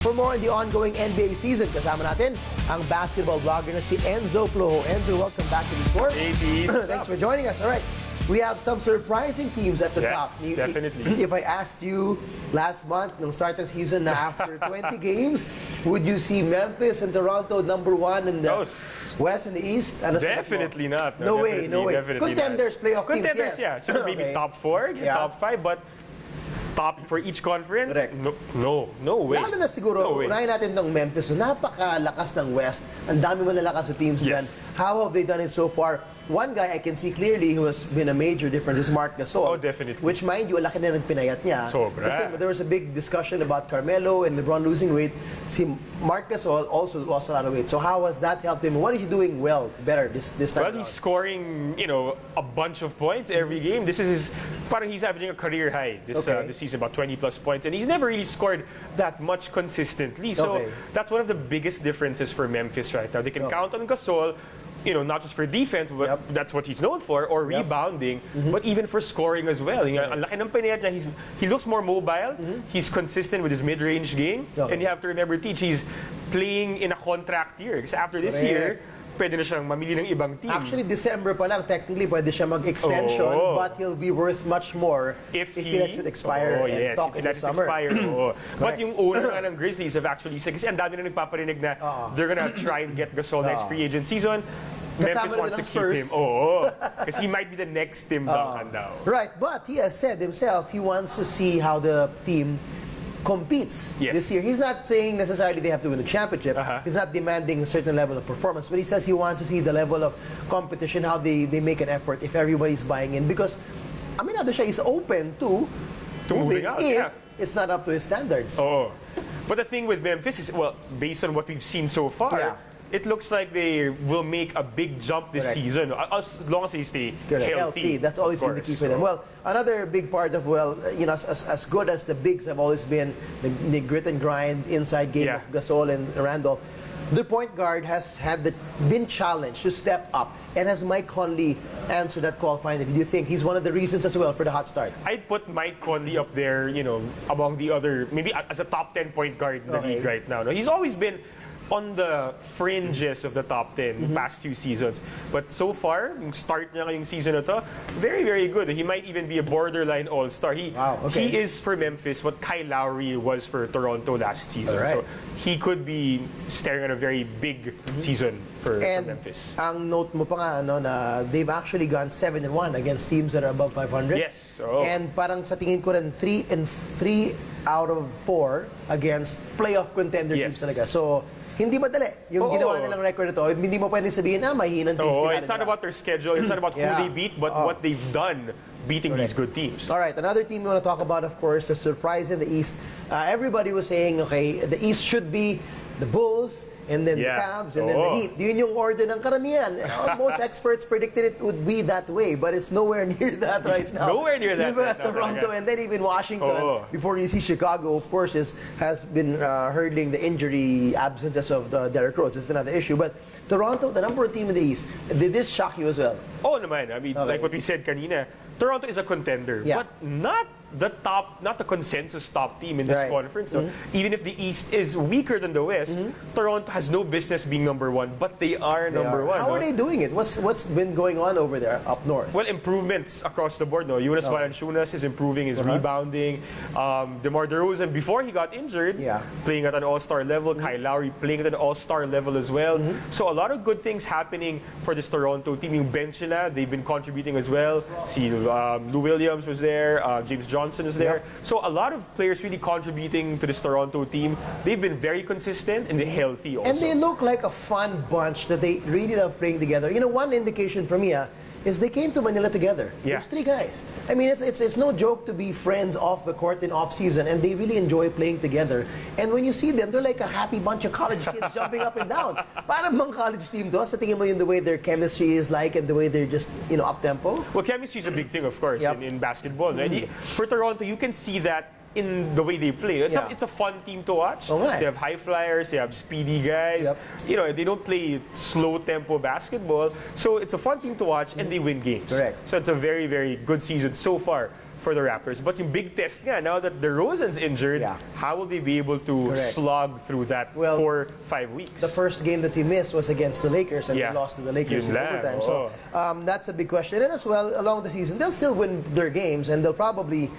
For more on the ongoing NBA season, kasama natin ang basketball vlogger na si Enzo Flojo. Enzo, welcome back to the sport. Hey, Pete. Thanks for joining us. All right. We have some surprising teams at the top. Definitely. If I asked you last month, nung start ng season na after 20 games, would you see Memphis and Toronto #1 in the West and the East? Definitely not. No way. Contenders, playoff teams, Contenders, yes. So maybe top 4, top 5, but top for each conference? Correct. No way. Lalo na siguro, unahin natin ng Memphis. So, napakalakas ng West. Ang dami malalakas sa teams dyan. How have they done it so far? One guy I can see clearly who has been a major difference is Marc Gasol. Oh, definitely. Which, mind you, laki na ng pinayat niya. Sobra. Kasi there was a big discussion about Carmelo and LeBron losing weight. Si Marc Gasol also lost a lot of weight. So how has that helped him? What is he doing better this time? Well, he's scoring, a bunch of points every game. This is parang he's averaging a career high this season, about 20 plus points, and he's never really scored that much consistently. So that's one of the biggest differences for Memphis right now. They can count on Gasol. Not just for defense, but that's what he's known for, or rebounding, but even for scoring as well. Ang laki ng pinayat niya, he looks more mobile, he's consistent with his mid-range game, and you have to remember, Teach, he's playing in a contract year. Because after this year, pwede na siyang mamili ng ibang team. Actually, December pa lang, technically, pwede siya mag-extension, but he'll be worth much more if he lets it expire and talk in the summer. But yung owner nga ng Grizzlies have actually said, kasi ang dami na nagpaparinig na they're gonna try and get Gasol next free agent season. Memphis wants to keep him. Because he might be the next Tim Duncan now. Right, but he has said himself he wants to see how the team competes this year. He's not saying necessarily they have to win a championship. He's not demanding a certain level of performance, but he says he wants to see the level of competition, how they make an effort if everybody's buying in. Because Aminado siya is open to moving out if it's not up to his standards. But the thing with Memphis is, well, based on what we've seen so far, it looks like they will make a big jump this season as long as they stay healthy. That's always been the key for them. Well, another big part of, as good as the bigs have always been, the grit and grind inside game of Gasol and Randolph, the point guard has been challenged to step up. And has Mike Conley answered that call finally? Do you think he's one of the reasons as well for the hot start? I'd put Mike Conley up there, among the other, maybe as a top 10 point guard in the league right now. No, he's always been on the fringes of the top 10 past few seasons. But so far, yung start niya ngayong season na to, very, very good. He might even be a borderline all-star. He is for Memphis what Kyle Lowry was for Toronto last season. So he could be staring at a very big season for Memphis. Ang note mo pa nga, na they've actually gone 7-1 against teams that are above 500. Yes. And parang sa tingin ko rin, 3 out of 4 against playoff contender teams talaga. So, hindi madali. Yung ginawa nilang record ito, hindi mo pwede sabihin na mahinang teams nila. It's not about their schedule, it's not about who they beat, but what they've done beating these good teams. All right, another team we want to talk about, of course, the surprise in the East. Everybody was saying, the East should be the Bulls, and then the Cavs, and then the Heat. Yun yung order ng karamihan. Most experts predicted it would be that way, but it's nowhere near that right now. Nowhere near that. Even Toronto, and then even Washington, before you see Chicago, of course, has been hurdling the injury absences of the Derrick Rose. It's another issue. But Toronto, the number one team in the East, did this shock you as well? Naman. I mean, like what we said kanina, Toronto is a contender, but not the consensus top team in this conference. So even if the East is weaker than the West, Toronto has no business being number one, but they are number one. How are they doing it? What's been going on over there up north? Well, improvements across the board. Jonas Valanciunas is improving his rebounding. DeMar DeRozan, before he got injured, playing at an all-star level. Kyle Lowry playing at an all-star level as well. So a lot of good things happening for this Toronto team. Yung bench nila, they've been contributing as well. See, Lou Williams was there. James Johnson is there. So a lot of players really contributing to this Toronto team. They've been very consistent and they're healthy also. And they look like a fun bunch that they really love playing together. One indication from me is they came to Manila together. There's 3 guys. I mean, it's no joke to be friends off the court in off-season, and they really enjoy playing together. And when you see them, they're like a happy bunch of college kids jumping up and down. Parang mga college team to. Sa tingin mo yung the way their chemistry is like and the way they're just, up-tempo? Well, chemistry is a big thing, of course, in basketball. For Toronto, you can see that in the way they play. It's a fun team to watch. They have high flyers, they have speedy guys. They don't play slow tempo basketball. So it's a fun team to watch and they win games. So it's a very, very good season so far for the Raptors. But yung big test nga, now that DeRozan's injured, how will they be able to slog through that 4-5 weeks? The first game that he missed was against the Lakers, and they lost to the Lakers in overtime. So that's a big question. And as well, along the season, they'll still win their games, and they'll probably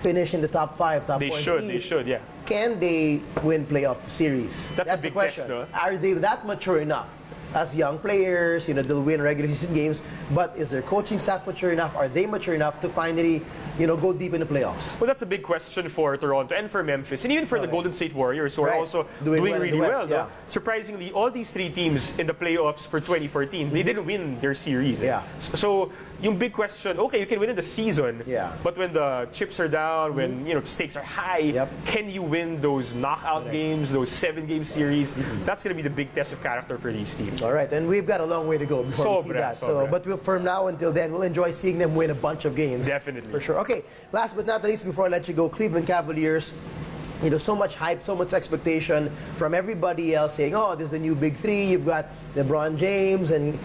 finish in the top 5, top 4 in the East. They should, yeah. Can they win playoff series? That's a big the question. test, no? Are they that mature enough? As young players, they'll win regular season games, but is their coaching staff mature enough? Are they mature enough to finally, go deep in the playoffs? Well, that's a big question for Toronto and for Memphis, and even for the Golden State Warriors, who are also doing really well. Yeah. Surprisingly, all these 3 teams in the playoffs for 2014, they didn't win their series. Yeah. So, yung big question, okay, you can win in the season, but when the chips are down, when the stakes are high, can you win those knockout games, those 7-game series? That's going to be the big test of character for these teams. All right, and we've got a long way to go before we see that. But from now until then, we'll enjoy seeing them win a bunch of games. Definitely. For sure. Okay, last but not least, before I let you go, Cleveland Cavaliers. So much hype, so much expectation from everybody else saying, oh, this is the new big 3. You've got LeBron James and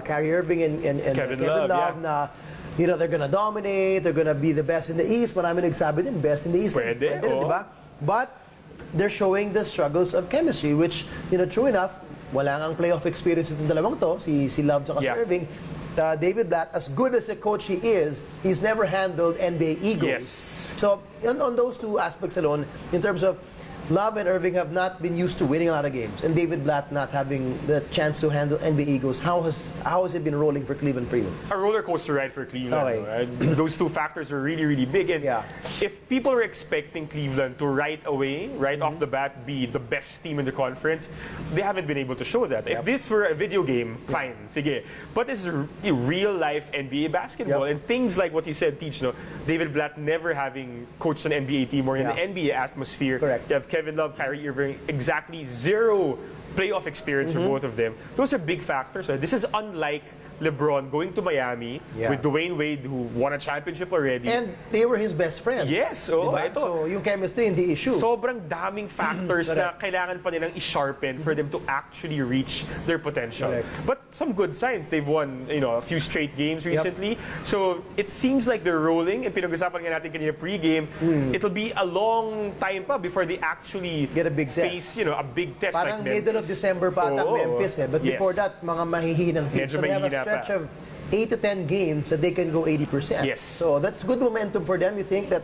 Kyrie Irving and Kevin Love. Na, they're going to dominate. They're going to be the best in the East. But I'm nagsabi din, best in the East. Pwede, diba? But they're showing the struggles of chemistry, which, true enough, wala ngang playoff experience itong dalawang to, si Love at si Irving. David Blatt, as good as a coach he is, he's never handled NBA egos. Yes. So on those 2 aspects alone, in terms of Love and Irving have not been used to winning a lot of games, and David Blatt not having the chance to handle NBA egos. How has it been rolling for Cleveland for you? A roller coaster ride for Cleveland. Okay. Right? Those 2 factors were really, really big. And if people are expecting Cleveland to right away, off the bat, be the best team in the conference, they haven't been able to show that. If this were a video game, fine, sige. But this is real life NBA basketball, and things like what you said, Teach, David Blatt never having coached an NBA team or in the NBA atmosphere. Correct. You have Kevin Love, Kyrie Irving, exactly 0 playoff experience for both of them. Those are big factors. This is unlike LeBron going to Miami with Dwayne Wade, who won a championship already. And they were his best friends. Yes. Diba? So yung chemistry hindi issue. Sobrang daming factors na kailangan pa nilang i-sharpen for them to actually reach their potential. Correct. But some good signs. They've won a few straight games recently. So it seems like they're rolling. And pinag-usapan nga natin kanina pre-game, it'll be a long time pa before they actually get a big face a big test Parang like Memphis. middle of December pa ata Memphis. But before that, mga mahihinang teams. So they have a stretch of 8 to 10 games that they can go 80%. Yes. So that's good momentum for them. You think that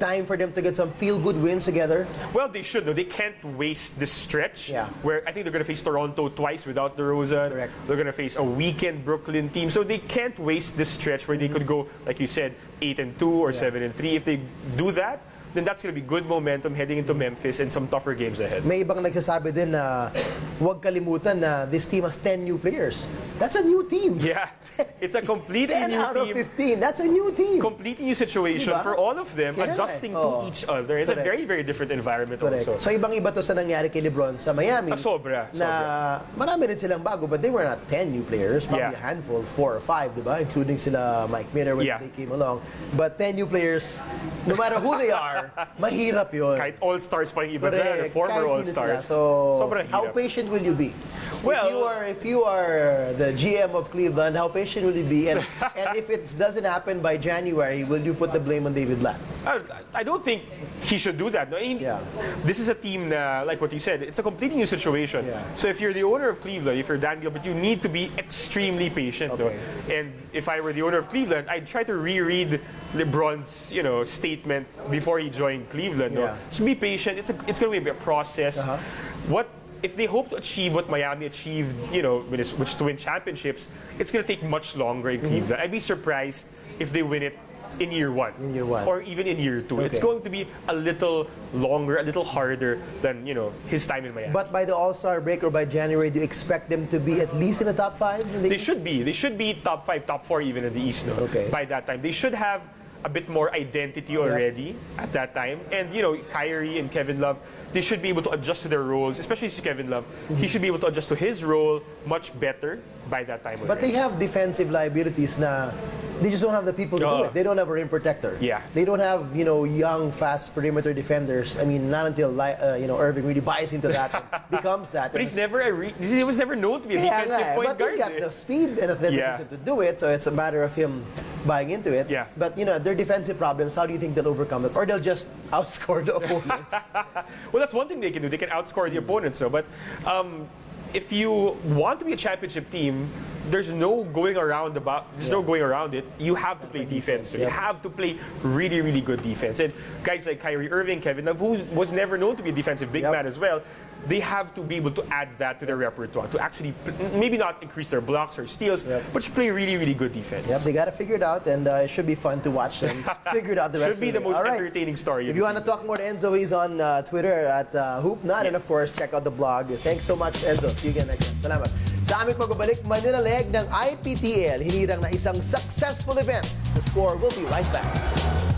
time for them to get some feel-good wins together? Well, they should. They can't waste this stretch where I think they're going to face Toronto twice without DeRozan. Correct. They're going to face a weekend Brooklyn team. So they can't waste this stretch where they could go, like you said, 8-2 or 7-3. If they do that, then that's going to be good momentum heading into Memphis and some tougher games ahead. May ibang nagsasabi din na huwag kalimutan na this team has 10 new players. That's a new team. Yeah. It's a completely 10 new out team. of 15. That's a new team. Completely new situation for all of them, adjusting to each other. It's a very, very different environment also. So ibang-iba to sa nangyari kay LeBron sa Miami. Sobra. Na marami rin silang bago, but they were not 10 new players. Probably a handful, 4 or 5, diba? Including sila Mike Miller when they came along. But 10 new players, no matter who they are, mahirap yun. Kahit all-stars pa yung iba dyan, former all-stars. So, how patient will you be? Well, if you are the GM of Cleveland, how patient will you be? And if it doesn't happen by January, will you put the blame on David Blatt? I don't think he should do that. No, this is a team like what you said, it's a completely new situation. So if you're the owner of Cleveland, if you're Dan Gilbert, you need to be extremely patient. No? And if I were the owner of Cleveland, I'd try to reread LeBron's statement before he joined Cleveland. No? So be patient. It's going to be a process. What if they hope to achieve what Miami achieved, which is to win championships, it's going to take much longer in Cleveland. I'd be surprised if they win it in year one. Or even in year 2. It's going to be a little longer, a little harder than, his time in Miami. But by the All-Star break or by January, do you expect them to be at least in the top 5? They should be. They should be top 5, top 4 even in the East by that time. They should have a bit more identity already at that time. And, Kyrie and Kevin Love, they should be able to adjust to their roles, especially Kevin Love. He should be able to adjust to his role much better by that time already. But they have defensive liabilities na They just don't have the people to do it. They don't have a rim protector. Yeah. They don't have, young, fast perimeter defenders. I mean, not until, Irving really buys into that and becomes that. But he was never known to be a defensive point but guard. He's got the speed and athleticism to do it, so it's a matter of him buying into it. Yeah. But, their defensive problems, how do you think they'll overcome it? Or they'll just outscore the opponents? Well, that's one thing they can do. They can outscore the opponents, though. But if you want to be a championship team, there's no going around no going around it. You have to play defense. So you have to play really, really good defense. And guys like Kyrie Irving, Kevin Love, who was never known to be a defensive big man as well, they have to be able to add that to their repertoire to actually maybe not increase their blocks or steals, but to play really, really good defense. Yep, they got to figure it out, and it should be fun to watch them figure it out the rest of the way. Should be the most entertaining story. If you want to talk more to Enzo, he's on Twitter at HoopNut, and of course, check out the blog. Thanks so much, Enzo. See you again next time. Salamat. Sa aming pagbabalik, Manila leg ng IPTL, hinirang na isang successful event. The Score will be right back.